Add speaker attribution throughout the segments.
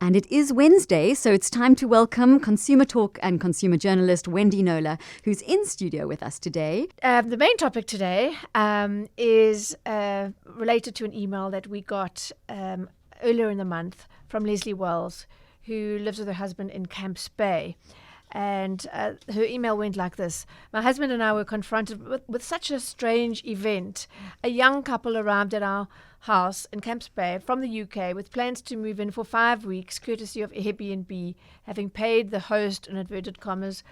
Speaker 1: And it is Wednesday, so it's time to welcome consumer talk and consumer journalist Wendy Knowler, who's in studio with us today.
Speaker 2: The main topic today is related to an email that we got earlier in the month from Leslie Wells, who lives with her husband in Camps Bay. And her email went like this. My husband and I were confronted with such a strange event. A young couple arrived at our house in Camps Bay from the UK with plans to move in for 5 weeks, courtesy of Airbnb, having paid the host, in inverted commas,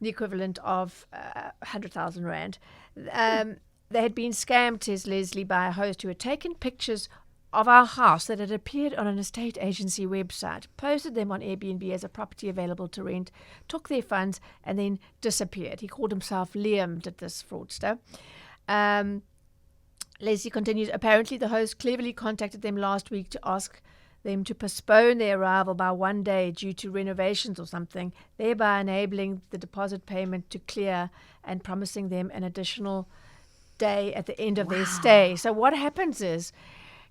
Speaker 2: the equivalent of 100,000 Rand. They had been scammed, says Leslie, by a host who had taken pictures of our house that had appeared on an estate agency website, posted them on Airbnb as a property available to rent, took their funds, and then disappeared. He called himself Liam, did this fraudster. Leslie continues, apparently the host cleverly contacted them last week to ask them to postpone their arrival by 1 day due to renovations or something, thereby enabling the deposit payment to clear and promising them an additional day at the end of their stay. So what happens is,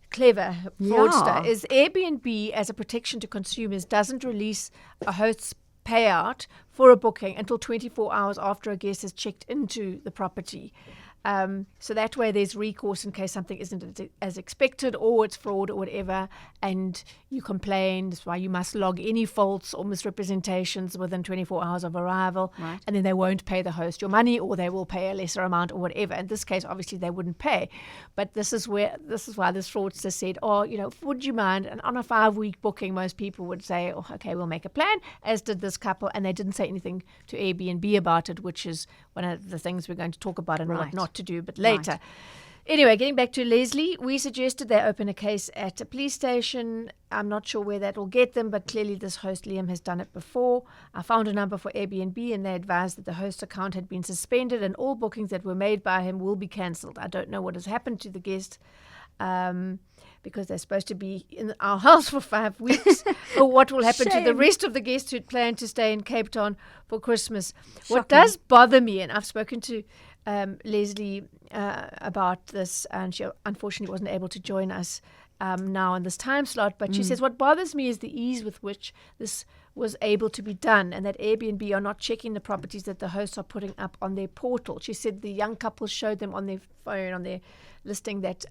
Speaker 2: clever fraudster, is Airbnb, as a protection to consumers, doesn't release a host's payout for a booking until 24 hours after a guest has checked into the property. So that way there's recourse in case something isn't as expected or it's fraud or whatever, and you complain. That's why you must log any faults or misrepresentations within 24 hours of arrival, right. And then they won't pay the host your money, or they will pay a lesser amount or whatever. In this case, obviously they wouldn't pay, but this is why this fraudster said, would you mind? And on a 5-week booking, most people would say, oh, okay, we'll make a plan, as did this couple, and they didn't say anything to Airbnb about it, which is one of the things we're going to talk about and what not to do, but later. Right. Anyway, getting back to Leslie, we suggested they open a case at a police station. I'm not sure where that will get them, but clearly this host, Liam, has done it before. I found a number for Airbnb, and they advised that the host's account had been suspended and all bookings that were made by him will be cancelled. I don't know what has happened to the guest, because they're supposed to be in our house for 5 weeks, or what will happen to the rest of the guests who'd planned to stay in Cape Town for Christmas. Shocking. What does bother me, and I've spoken to Leslie about this, and she unfortunately wasn't able to join us now in this time slot, but she says what bothers me is the ease with which this was able to be done, and that Airbnb are not checking the properties that the hosts are putting up on their portal. She said the young couple showed them on their phone, on their listing, that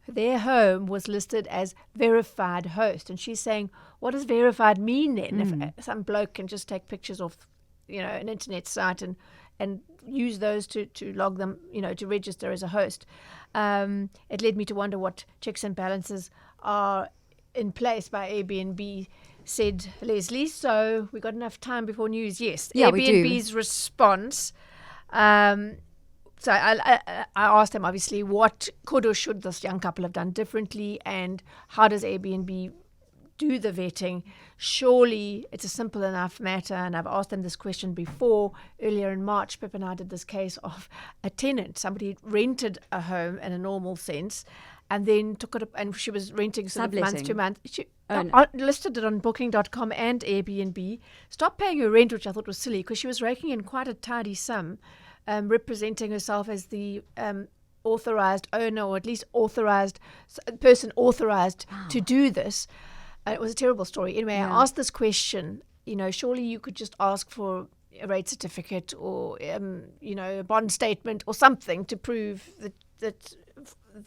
Speaker 2: their home was listed as verified host, and she's saying, what does verified mean then? If some bloke can just take pictures of an internet site and use those to log them, to register as a host. It led me to wonder what checks and balances are in place by Airbnb, said Leslie. So we got enough time before news. Yes, yeah, Airbnb's response. So I asked them, obviously, what could or should this young couple have done differently, and how does Airbnb do the vetting? Surely it's a simple enough matter, and I've asked them this question before. Earlier in March, Pip and I did this case of a tenant. Somebody rented a home in a normal sense, and then took it, and she was renting sort of month to month. She listed it on Booking.com and Airbnb. Stopped paying her rent, which I thought was silly, because she was raking in quite a tidy sum, representing herself as the authorized owner, or at least person authorized to do this. It was a terrible story. Anyway, I asked this question, surely you could just ask for a rate certificate or, a bond statement or something to prove that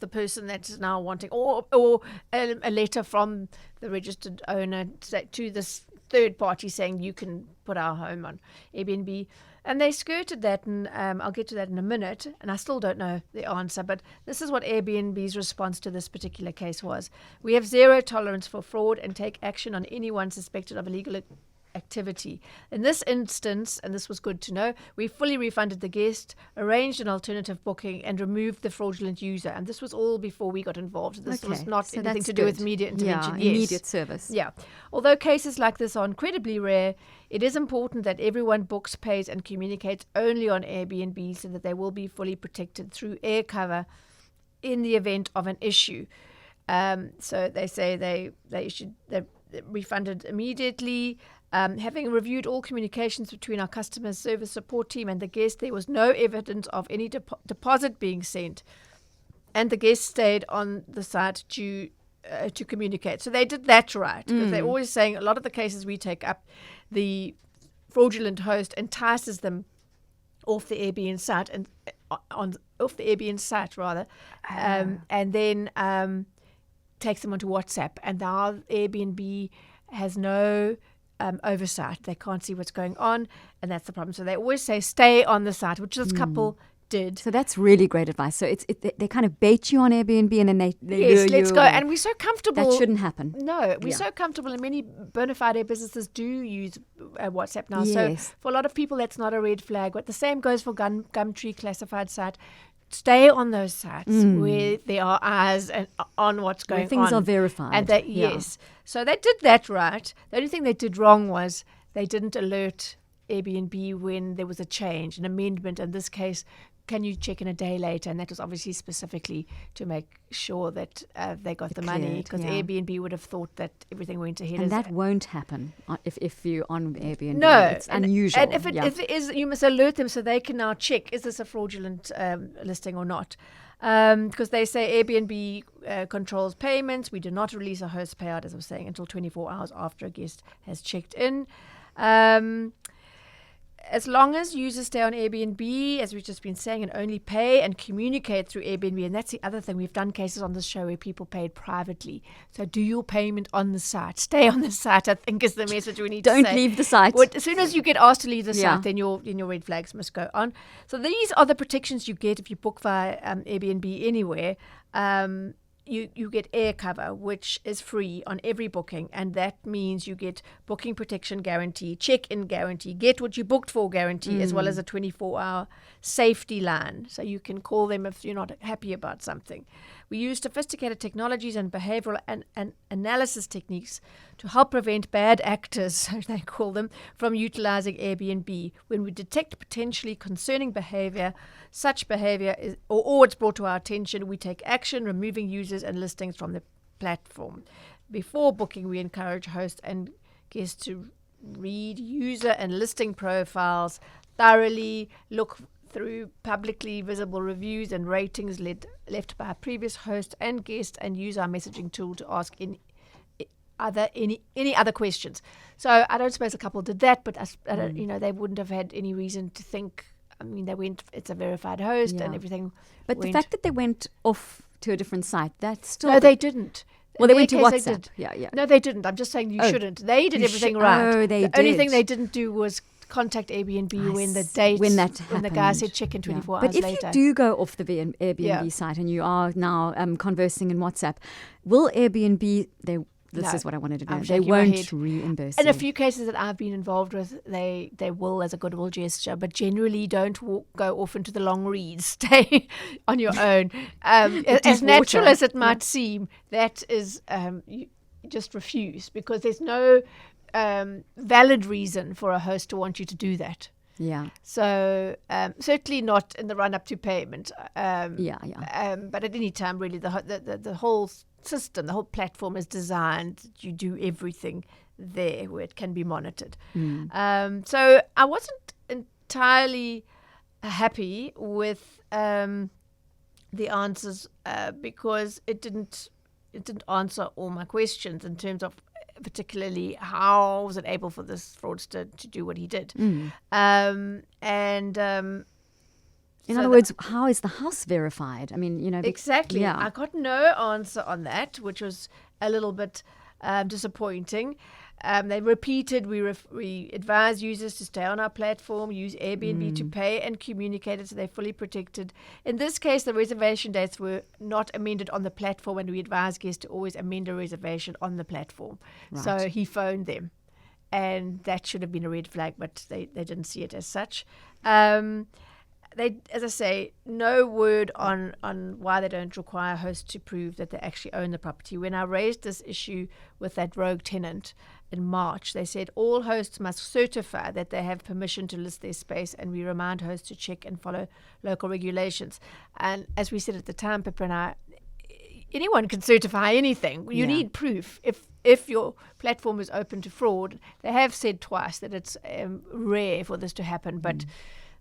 Speaker 2: the person that's now wanting, or a letter from the registered owner to this third party saying you can put our home on Airbnb. And they skirted that, and I'll get to that in a minute, and I still don't know the answer, but this is what Airbnb's response to this particular case was. We have zero tolerance for fraud and take action on anyone suspected of illegal activity. In this instance, and this was good to know, we fully refunded the guest, arranged an alternative booking, and removed the fraudulent user. And this was all before we got involved. This was not anything to do with immediate intervention.
Speaker 1: Yeah, immediate service.
Speaker 2: Yeah. Although cases like this are incredibly rare, it is important that everyone books, pays, and communicates only on Airbnb so that they will be fully protected through air cover in the event of an issue. So they say they refunded immediately. Having reviewed all communications between our customer service support team and the guest, there was no evidence of any deposit being sent, and the guest stayed on the site due to communicate. So they did that right, because they're always saying a lot of the cases we take up, the fraudulent host entices them off the Airbnb site and off the Airbnb site rather, and then takes them onto WhatsApp. And now Airbnb has no oversight. They can't see what's going on, and that's the problem. So they always say stay on the site, which this couple did.
Speaker 1: So that's really great advice. So they kind of bait you on Airbnb, and then they
Speaker 2: yes,
Speaker 1: lure
Speaker 2: let's
Speaker 1: you
Speaker 2: go.
Speaker 1: away.
Speaker 2: And we're so comfortable.
Speaker 1: That shouldn't happen.
Speaker 2: No, we're so comfortable, and many bona fide businesses do use WhatsApp now.
Speaker 1: Yes.
Speaker 2: So for a lot of people, that's not a red flag. But the same goes for Gumtree classified site. Stay on those sites where there are eyes on what's going on.
Speaker 1: Things are verified.
Speaker 2: And yes. So they did that right. The only thing they did wrong was they didn't alert Airbnb when there was a change, an amendment. In this case, can you check in a day later? And that was obviously specifically to make sure that they got the money, because Airbnb would have thought that everything went ahead.
Speaker 1: And that won't happen if you're on Airbnb.
Speaker 2: No.
Speaker 1: It's unusual.
Speaker 2: And if it is, you must alert them so they can now check, is this a fraudulent listing or not? Because they say Airbnb controls payments. We do not release a host payout, as I was saying, until 24 hours after a guest has checked in. As long as users stay on Airbnb, as we've just been saying, and only pay and communicate through Airbnb. And that's the other thing. We've done cases on this show where people paid privately. So do your payment on the site. Stay on the site, I think, is the message we need to say.
Speaker 1: Don't leave the site.
Speaker 2: As soon as you get asked to leave the site, then your red flags must go on. So these are the protections you get if you book via Airbnb anywhere. You get air cover, which is free on every booking, and that means you get booking protection guarantee, check-in guarantee, get what you booked for guarantee, as well as a 24-hour safety line, so you can call them if you're not happy about something. We use sophisticated technologies and behavioral and analysis techniques to help prevent bad actors, as they call them, from utilizing Airbnb. When we detect potentially concerning behavior, such behavior is, or it's brought to our attention, we take action, removing users and listings from the platform. Before booking, we encourage hosts and guests to read user and listing profiles thoroughly, look through publicly visible reviews and ratings left by a previous host and guest, and use our messaging tool to ask any other questions. So I don't suppose a couple did that, but they wouldn't have had any reason to think. I mean, they went. It's a verified host and everything.
Speaker 1: But the fact that they went off to a different site, that's still
Speaker 2: no, they didn't.
Speaker 1: Well, they went to WhatsApp. Yeah.
Speaker 2: No, they didn't. I'm just saying you shouldn't. They did everything right.
Speaker 1: Oh, they did.
Speaker 2: The only thing they didn't do was contact Airbnb when the guy said check in 24 hours later.
Speaker 1: But if you do go off the Airbnb site and you are now conversing in WhatsApp, will Airbnb, this is what I wanted to know, they won't reimburse
Speaker 2: In
Speaker 1: you?
Speaker 2: a few cases that I've been involved with, they will as a goodwill gesture, but generally don't go off into the long reads. Stay on your own. As natural as it might seem, that is, you just refuse, because there's no valid reason for a host to want you to do that.
Speaker 1: Yeah.
Speaker 2: So certainly not in the run-up to payment. But at any time, really, the whole system, the whole platform is designed that you do everything there where it can be monitored. So I wasn't entirely happy with the answers because it didn't answer all my questions in terms of particularly how was it able for this fraudster to do what he did.
Speaker 1: In other words, how is the house verified? I mean,
Speaker 2: exactly.
Speaker 1: Yeah.
Speaker 2: I got no answer on that, which was a little bit disappointing. They repeated, we advise users to stay on our platform, use Airbnb to pay and communicate it so they're fully protected. In this case, the reservation dates were not amended on the platform, and we advise guests to always amend a reservation on the platform.
Speaker 1: Right.
Speaker 2: So he phoned them, and that should have been a red flag, but they didn't see it as such. They, as I say, no word on why they don't require hosts to prove that they actually own the property. When I raised this issue with that rogue tenant in March, they said all hosts must certify that they have permission to list their space, and we remind hosts to check and follow local regulations. And as we said at the time, Pippa and I, anyone can certify anything. You need proof. If your platform is open to fraud, they have said twice that it's rare for this to happen, but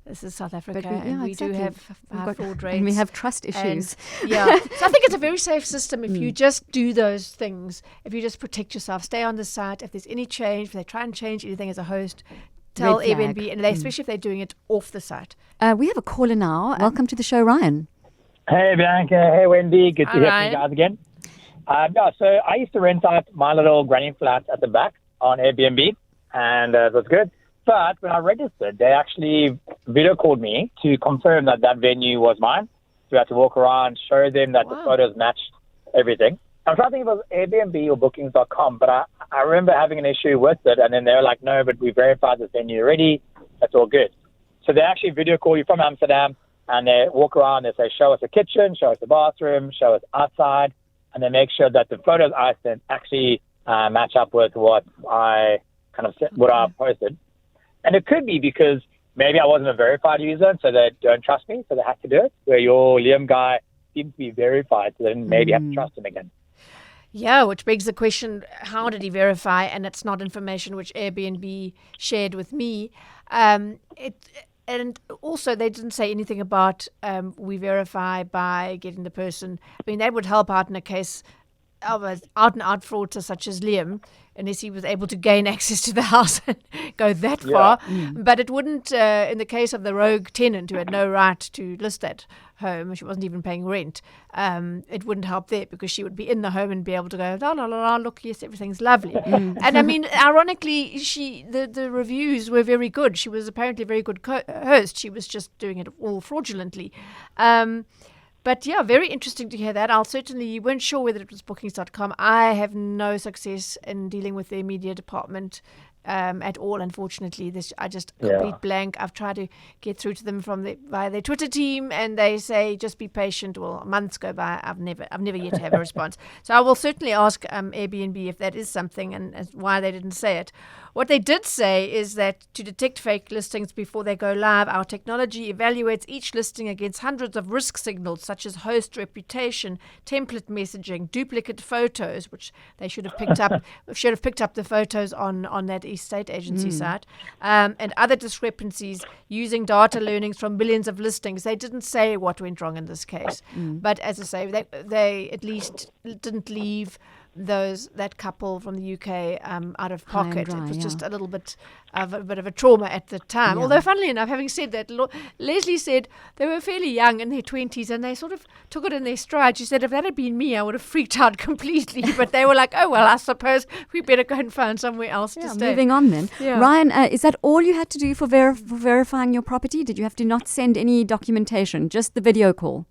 Speaker 2: This is South Africa,
Speaker 1: But we
Speaker 2: do have high fraud rates.
Speaker 1: And we have trust issues.
Speaker 2: So I think it's a very safe system if you just do those things. If you just protect yourself, stay on the site. If there's any change, if they try and change anything as a host, tell Airbnb, and especially if they're doing it off the site.
Speaker 1: We have a caller now. Welcome to the show, Ryan.
Speaker 3: Hey, Bianca. Hey, Wendy. Good to hear from you guys again. So I used to rent out my little granny flat at the back on Airbnb, and it was good. But when I registered, they actually video called me to confirm that that venue was mine. So we had to walk around, show them that the photos matched everything. I'm trying to think if it was Airbnb or Bookings.com, but I remember having an issue with it, and then they were like, no, but we verified this venue already. That's all good. So they actually video call you from Amsterdam, and they walk around. They say, show us the kitchen, show us the bathroom, show us outside, and they make sure that the photos I sent actually match up with what I what I posted. And it could be because maybe I wasn't a verified user, so they don't trust me, so they have to do it. Where your Liam guy seems to be verified, so then maybe have to trust him again.
Speaker 2: Yeah, which begs the question, how did he verify? And it's not information which Airbnb shared with me. And also, they didn't say anything about we verify by getting the person. I mean, that would help out in a case of an out-and-out fraudster such as Liam, unless he was able to gain access to the house and go that far. But it wouldn't, in the case of the rogue tenant who had no right to list that home, she wasn't even paying rent, it wouldn't help there because she would be in the home and be able to go, look, yes, everything's lovely. And I mean, ironically, the reviews were very good. She was apparently a very good host. She was just doing it all fraudulently. But yeah, very interesting to hear that. You weren't sure whether it was Bookings.com. I have no success in dealing with their media department at all, unfortunately. I just complete blank. I've tried to get through to them via their Twitter team, and they say just be patient. Well, months go by. I've never yet have a response. So I will certainly ask Airbnb if that is something and why they didn't say it. What they did say is that to detect fake listings before they go live, our technology evaluates each listing against hundreds of risk signals such as host reputation, template messaging, duplicate photos, which they should have picked up. Should have picked up the photos on that estate agency site, and other discrepancies using data learnings from millions of listings. They didn't say what went wrong in this case, but as I say, they at least didn't leave that couple from the UK out of pocket. It was just a little bit of a trauma at the time. Although, funnily enough, having said that, Leslie said they were fairly young in their 20s and they sort of took it in their stride. She said, if that had been me, I would have freaked out completely. But they were like, oh, well, I suppose we better go and find somewhere else to stay.
Speaker 1: Moving on then. Yeah. Ryan, is that all you had to do for verifying your property? Did you have to not send any documentation, just the video call?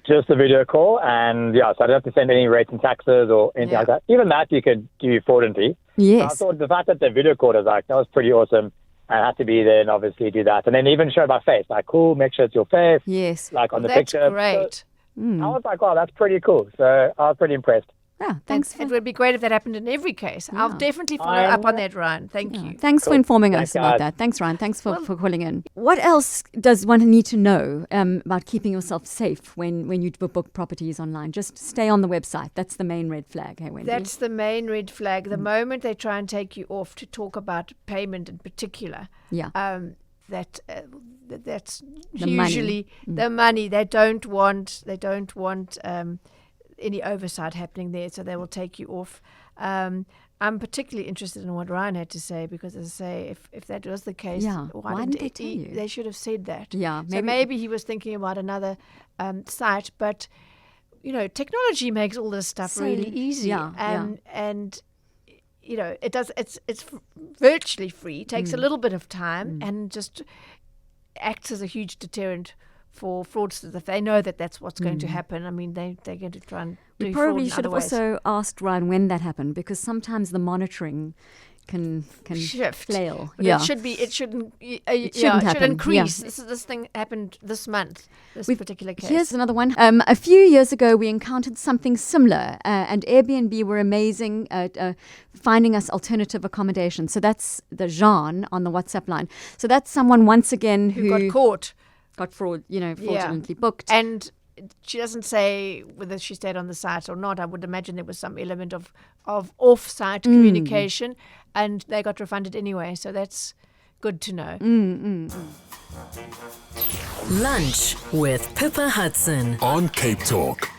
Speaker 3: Just a video call, and so I don't have to send any rates and taxes or anything like that. Even that you could do fraudulently.
Speaker 1: Yes.
Speaker 3: So I thought the fact that the video call was like, that was pretty awesome. I had to be there and obviously do that. And then even show my face, like, cool, make sure it's your face.
Speaker 1: Yes.
Speaker 3: Like on the
Speaker 2: that's
Speaker 3: picture.
Speaker 2: That's great.
Speaker 3: So I was like, wow, that's pretty cool. So I was pretty impressed.
Speaker 1: Yeah, thanks.
Speaker 2: It would be great if that happened in every case. Yeah. I'll definitely follow up on that, Ryan. Thank you.
Speaker 1: Thanks for informing us about that. Thanks, Ryan. Thanks for calling in. What else does one need to know about keeping yourself safe when you book properties online? Just stay on the website. That's the main red flag, hey, Wendy?
Speaker 2: That's the main red flag. The moment they try and take you off to talk about payment in particular, that's usually the money. They don't want any oversight happening there, so they will take you off. I'm particularly interested in what Ryan had to say because, as I say, if that was the case, why didn't they tell you? They should have said that.
Speaker 1: Yeah,
Speaker 2: maybe he was thinking about another site, but technology makes all this stuff really easy. And it does. It's virtually free. Takes a little bit of time and just acts as a huge deterrent for fraudsters. If they know that that's what's going to happen, I mean, they're going to try and do fraud in other ways.
Speaker 1: We probably should have also asked Ryan when that happened, because sometimes the monitoring can
Speaker 2: shift.
Speaker 1: Flail.
Speaker 2: But it shouldn't increase. Yeah. This thing happened this month, particular case.
Speaker 1: Here's another one. A few years ago, we encountered something similar, and Airbnb were amazing at finding us alternative accommodation. So that's the Jean on the WhatsApp line. So that's someone, once again, who
Speaker 2: got caught.
Speaker 1: Got fraudulently booked.
Speaker 2: And she doesn't say whether she stayed on the site or not. I would imagine there was some element of off-site communication, and they got refunded anyway. So that's good to know.
Speaker 4: Lunch with Pippa Hudson
Speaker 5: on CapeTalk.